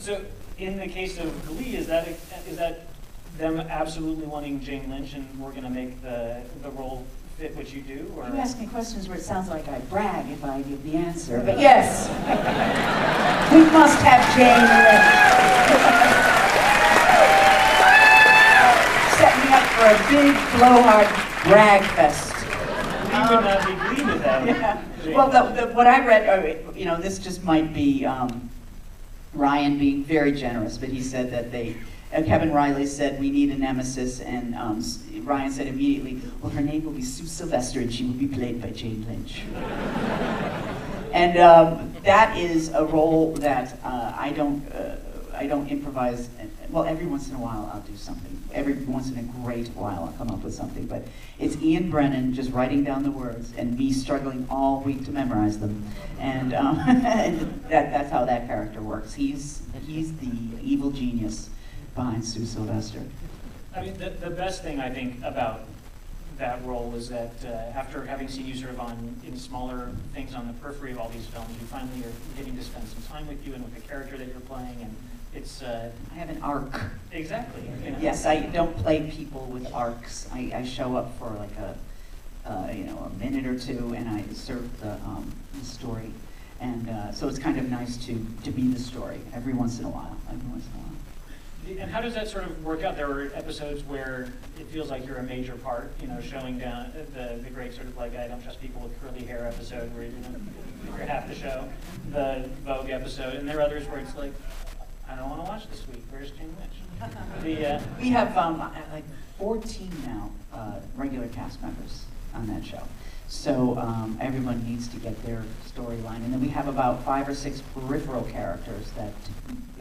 So, in the case of Glee, is that them absolutely wanting Jane Lynch, and we're going to make the role fit what you do? Or? You ask me questions where it sounds like I brag if I give the answer, but yes, we must have Jane Lynch. Set me up for a big blowhard brag fest. We would not be Glee without Yeah. Jane. Well, what I read, this just might be Ryan being very generous, but he said that Kevin Riley said, we need a nemesis, and Ryan said immediately, well, her name will be Sue Sylvester, and she will be played by Jane Lynch. And that is a role that I don't improvise. Well, every once in a while I'll do something. Every once in a great while I'll come up with something. But it's Ian Brennan just writing down the words and me struggling all week to memorize them. And, and that's how that character works. He's the evil genius behind Sue Sylvester. I mean, the best thing I think about that role is that after having seen you sort of in smaller things on the periphery of all these films, you finally are getting to spend some time with you and with the character that you're playing, and it's... I have an arc. Exactly. You know? Yes, I don't play people with arcs. I show up for like a minute or two, and I serve the story. And so it's kind of nice to be the story every once in a while. And how does that sort of work out? There were episodes where it feels like you're a major part, showing down the great sort of like I don't trust people with curly hair episode where you're half the show, the Vogue episode, and there are others where it's like, I don't want to watch this week. Where's Jane Lynch? We have like 14 now regular cast members on that show. So everyone needs to get their storyline, and then we have about 5 or 6 peripheral characters that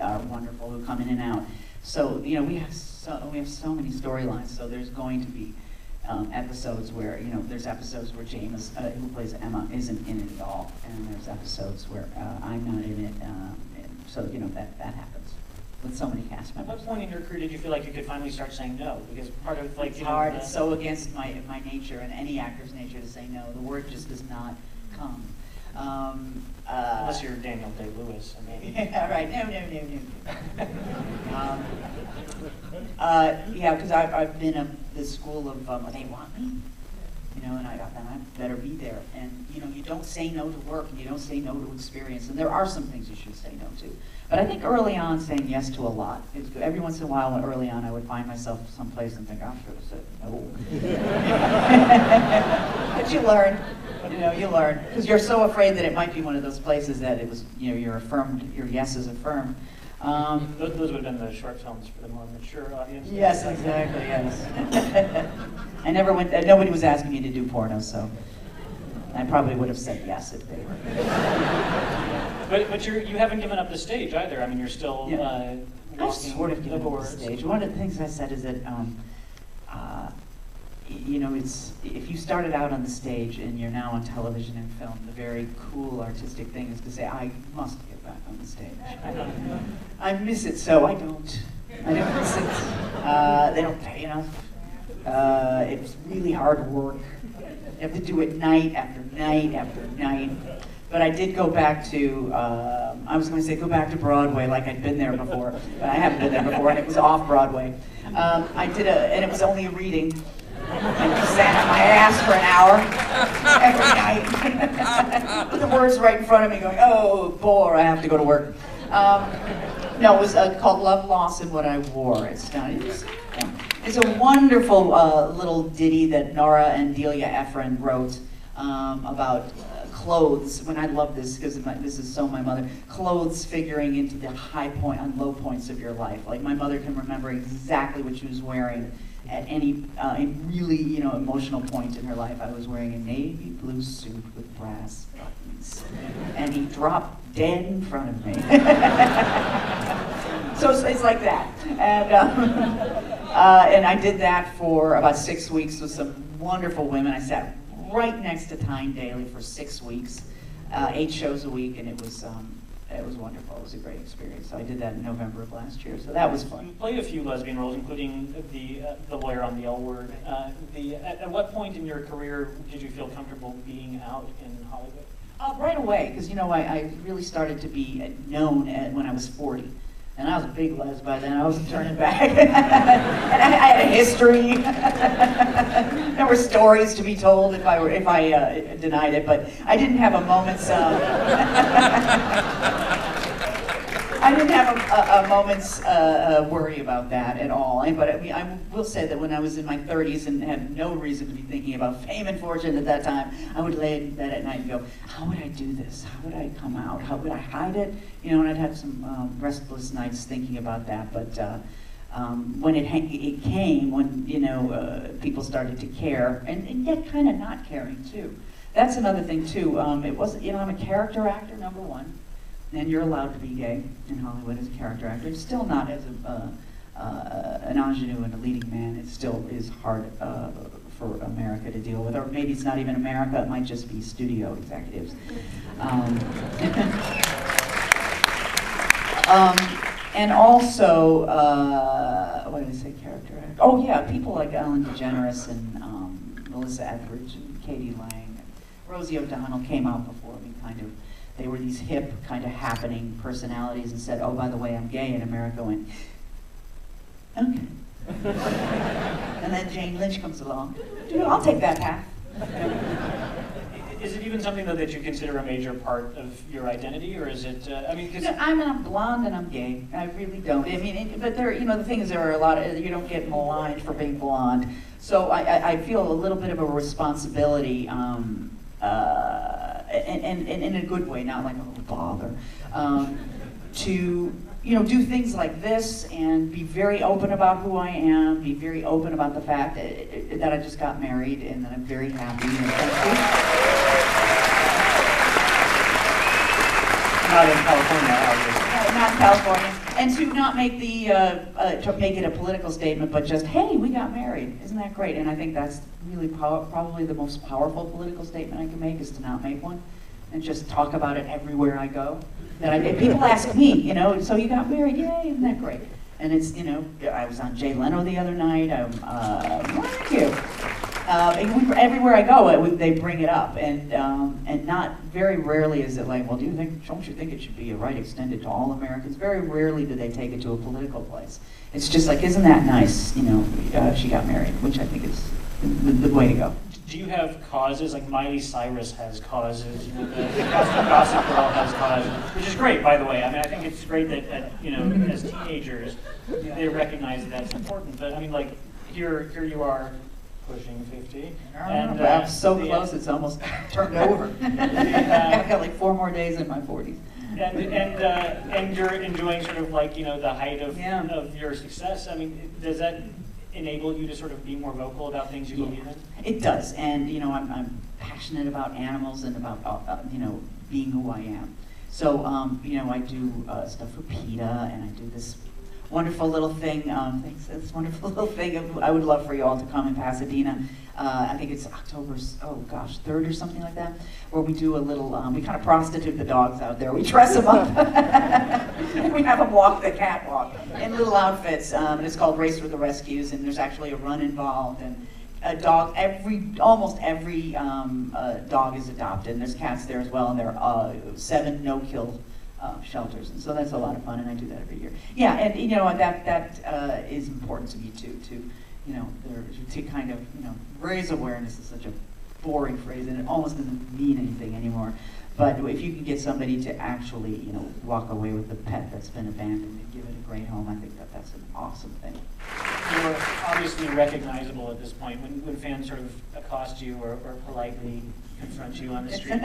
are wonderful who come in and out. So we have so many storylines. So there's going to be episodes where there's episodes where James, who plays Emma, isn't in it at all, and there's episodes where I'm not in it. And so that happens with so many cast members. At what point in your career did you feel like you could finally start saying no? Because part of it's hard. It's so against my nature and any actor's nature to say no. The word just does not come. Unless you're Daniel Day-Lewis, I mean. Yeah, right. No. Yeah, because I've been at the school of they want me, and I better be there. And you don't say no to work, and you don't say no to experience. And there are some things you should say no to. But I think early on, saying yes to a lot. It's good. Every once in a while, early on, I would find myself someplace and think, I should have said no. But you learn. You learn, because you're so afraid that it might be one of those places that it was, your yes is affirmed. Those would have been the short films for the more mature audience. Yes, exactly, yes. I never went, nobody was asking me to do porno, so I probably would have said yes if they were. But you haven't given up the stage either. I mean, you're still I've sort of given up the stage. One of the things I said is that it's if you started out on the stage and you're now on television and film, the very cool artistic thing is to say, I must get back on the stage. I miss it, so I don't miss it. They don't pay enough. It's really hard work. You have to do it night after night after night. But I did go back to, I was going to say go back to Broadway like I'd been there before, but I haven't been there before, and it was off Broadway. I did and it was only a reading. I sat on my ass for an hour every night with the words right in front of me going, oh, bore, I have to go to work. No, it was called Love, Loss, and What I Wore. It's a wonderful little ditty that Nora and Delia Ephron wrote about clothes. When I love this, because this is so my mother, clothes figuring into the high point and low points of your life. Like my mother can remember exactly what she was wearing at any really emotional point in her life. I was wearing a navy blue suit with brass buttons, and he dropped dead in front of me. So it's like that, and I did that for about 6 weeks with some wonderful women. I sat right next to Tyne Daly for 6 weeks, 8 shows a week, and it was wonderful. It was a great experience. So I did that in November of last year, so that was fun. You played a few lesbian roles, including the lawyer on the L Word. At what point in your career did you feel comfortable being out in Hollywood? Right away, because I really started to be known when I was 40. And I was a big les by then. I wasn't turning back. And I had a history. There were stories to be told if I denied it, but I didn't have a moment's. I didn't have a moment's worry about that at all. But I mean, I will say that when I was in my 30s and had no reason to be thinking about fame and fortune at that time, I would lay in bed at night and go, how would I do this? How would I come out? How would I hide it? You know, and I'd have some restless nights thinking about that. But when it came, when, you know, people started to care, and yet kind of not caring too. That's another thing too. It wasn't, you know, I'm a character actor, number one. And you're allowed to be gay in Hollywood as a character actor. It's still not as an ingenue and a leading man. It still is hard for America to deal with. Or maybe it's not even America, it might just be studio executives. And also, what did I say, character actor? Oh yeah, people like Ellen DeGeneres and Melissa Etheridge and Katie Lang and Rosie O'Donnell came out before me, kind of. They were these hip, kind of happening personalities and said, oh, by the way, I'm gay, and America went, okay. And then Jane Lynch comes along, dude, I'll take that path. Is it even something, though, that you consider a major part of your identity, or is it, I mean, because... I'm not blonde and I'm gay. I really don't. I mean, but there, you know, the thing is, there are a lot of, you don't get maligned for being blonde. So I feel a little bit of a responsibility, and in a good way, not like, oh, bother, to, you know, do things like this and be very open about who I am, be very open about the fact that I just got married and that I'm very happy and thankful. Not in California, obviously. Not in California. And to not make to make it a political statement, but just, hey, we got married. Isn't that great? And I think that's really probably the most powerful political statement I can make, is to not make one and just talk about it everywhere I go. If people ask me, you know, so you got married, yay, isn't that great? And it's, you know, I was on Jay Leno the other night. Thank you. Everywhere I go, they bring it up, and not very rarely is it like, well, don't you think it should be a right extended to all Americans? Very rarely do they take it to a political place. It's just like, isn't that nice? You know, she got married, which I think is the way to go. Do you have causes? Like Miley Cyrus has causes, you know, the Gossip Girl has causes, which is great, by the way. I mean, I think it's great that you know, as teenagers, they recognize that that's important. But I mean, like, here you are, pushing 50. And I'm so close, it's almost turned over. I've got like 4 more days in my 40s. And you're enjoying sort of like, you know, the height of your success. I mean, does that enable you to sort of be more vocal about things you believe in? It does, and you know, I'm passionate about animals and about you know, being who I am. So you know, I do stuff for PETA, and I do this wonderful little thing. This wonderful little thing. I would love for you all to come in Pasadena. I think it's October, 3rd or something like that, where we do a little, we kind of prostitute the dogs out there. We dress them up. We have them walk the catwalk in little outfits. And it's called Race for the Rescues, and there's actually a run involved. And a dog, almost every dog is adopted, and there's cats there as well, and there are 7 no-kill shelters, and so that's a lot of fun, and I do that every year. Yeah, and you know, that is important to me too. To, you know, to kind of, you know, raise awareness is such a boring phrase, and it almost doesn't mean anything anymore. But if you can get somebody to actually, you know, walk away with the pet that's been abandoned and give it a great home, I think that's an awesome thing. You're obviously recognizable at this point when fans sort of accost you or politely confront you on the street.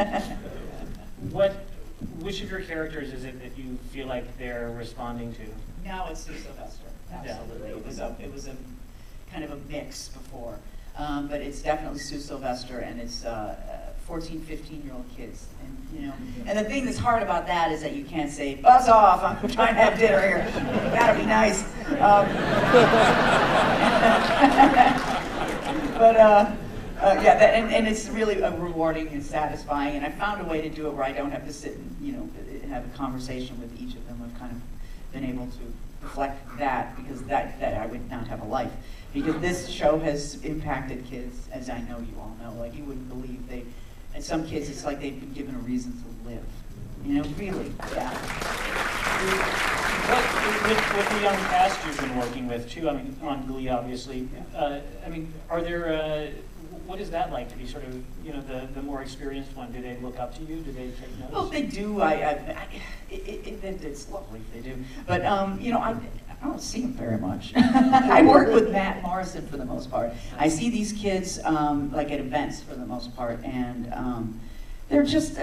Which of your characters is it that you feel like they're responding to? Now it's Sue Sylvester. Absolutely. Yeah. It was a kind of a mix before. But it's definitely Sue Sylvester, and it's 14, 15-year-old kids. And, you know, and the thing that's hard about that is that you can't say, buzz off, I'm trying to have dinner here. You gotta be nice. Yeah, and it's really rewarding and satisfying, and I found a way to do it where I don't have to sit and, you know, have a conversation with each of them. I've kind of been able to reflect that, because that I would not have a life. Because this show has impacted kids, as I know you all know. Like, you wouldn't believe and some kids, it's like they've been given a reason to live. You know, really, yeah. With the young cast you've been working with too, I mean, on Glee, obviously. I mean, are there? What is that like to be sort of, you know, the more experienced one? Do they look up to you? Do they take notice? Well, they do. It's lovely if they do. But you know, I don't see them very much. I work with Matt Morrison for the most part. I see these kids like at events for the most part, and they're just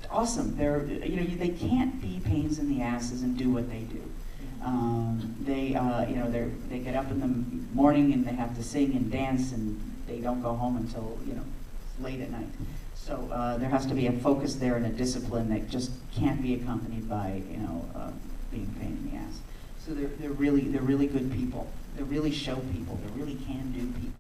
awesome. They're, you know, they can't be pains in the asses and do what they do. You know, they get up in the morning and they have to sing and dance, and they don't go home until, you know, late at night. So there has to be a focus there and a discipline that just can't be accompanied by, you know, being a pain in the ass. So they're really good people. They're really show people. They're really can-do people.